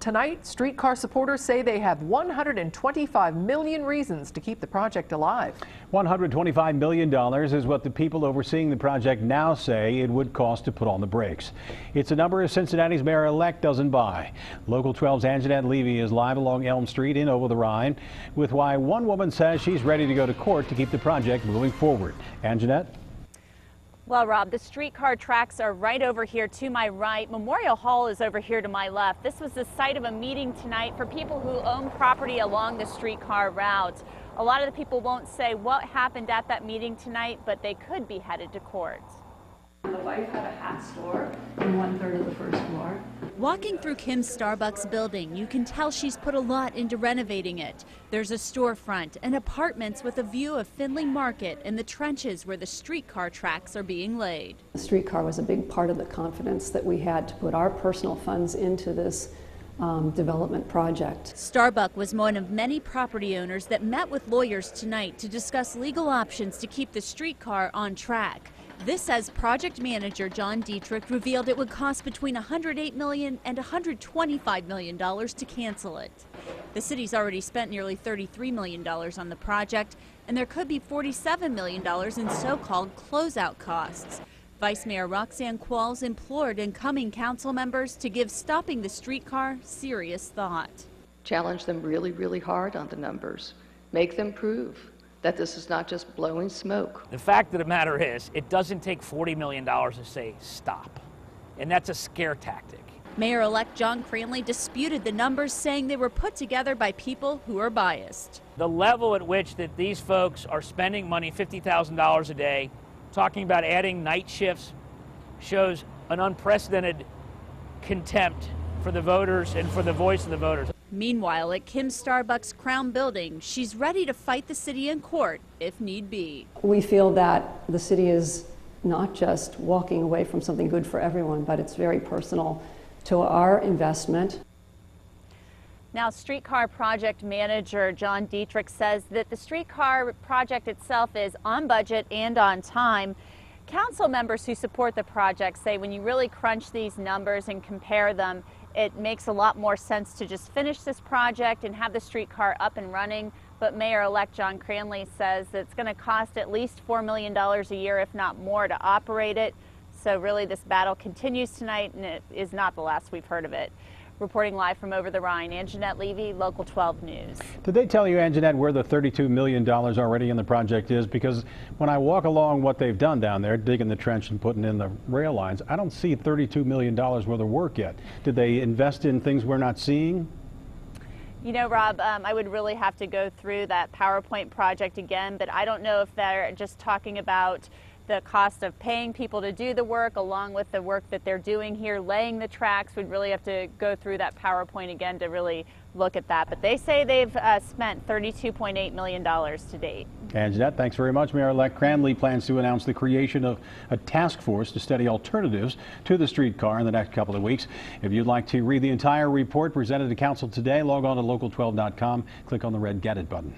Tonight, Streetcar supporters say they have 125 million reasons to keep the project alive. $125 million is what the people overseeing the project now say it would cost to put on the brakes. It's a number Cincinnati's mayor-elect doesn't buy. Local 12's Angenette Levy is live along Elm Street in Over the Rhine with why one woman says she's ready to go to court to keep the project moving forward. Angenette? Well, Rob, the streetcar tracks are right over here to my right. Memorial Hall is over here to my left. This was the site of a meeting tonight for people who own property along the streetcar route. A lot of the people won't say what happened at that meeting tonight, but they could be headed to court. The wife had a hat store in 1/3 of the first floor. Walking through Kim Starbuck's building, you can tell she's put a lot into renovating it. There's a storefront and apartments with a view of Findlay Market and the trenches where the streetcar tracks are being laid. The streetcar was a big part of the confidence that we had to put our personal funds into this development project. Starbuck was one of many property owners that met with lawyers tonight to discuss legal options to keep the streetcar on track. This, as project manager John Deatrick revealed, it would cost between $108 million and $125 million to cancel it. The city's already spent nearly $33 million on the project, and there could be $47 million in so-called closeout costs. Vice Mayor Roxanne Qualls implored incoming council members to give stopping the streetcar serious thought. Challenge them really, really hard on the numbers. Make them prove that this is not just blowing smoke. The fact of the matter is, it doesn't take $40 million to say stop, and that's a scare tactic. Mayor-Elect John Cranley disputed the numbers, saying they were put together by people who are biased. The level at which that these folks are spending money, $50,000 a day, talking about adding night shifts, shows an unprecedented contempt for the voters and for the voice of the voters. Meanwhile, at Kim Starbuck's Crown Building, she's ready to fight the city in court if need be. We feel that the city is not just walking away from something good for everyone, but it's very personal to our investment. Now, streetcar project manager John Deatrick says that the streetcar project itself is on budget and on time. Council members who support the project say when you really crunch these numbers and compare them, it makes a lot more sense to just finish this project and have the streetcar up and running. But Mayor-elect John Cranley says that it's going to cost at least $4 million a year, if not more, to operate it. So really this battle continues tonight, and it is not the last we've heard of it. Reporting live from Over the Rhine, Angenette Levy, Local 12 News. Did they tell you, Angenette, where the $32 million already in the project is? Because when I walk along what they've done down there, digging the trench and putting in the rail lines, I don't see $32 million worth of work yet. Did they invest in things we're not seeing? You know, Rob, I would really have to go through that PowerPoint project again, but I don't know if they're just talking about the cost of paying people to do the work along with the work that they're doing here, laying the tracks. We'd really have to go through that PowerPoint again to really look at that. But they say they've spent $32.8 million to date. Angenette, thanks very much. Mayor-elect Cranley plans to announce the creation of a task force to study alternatives to the streetcar in the next couple of weeks. If you'd like to read the entire report presented to council today, log on to local12.com, click on the red Get It button.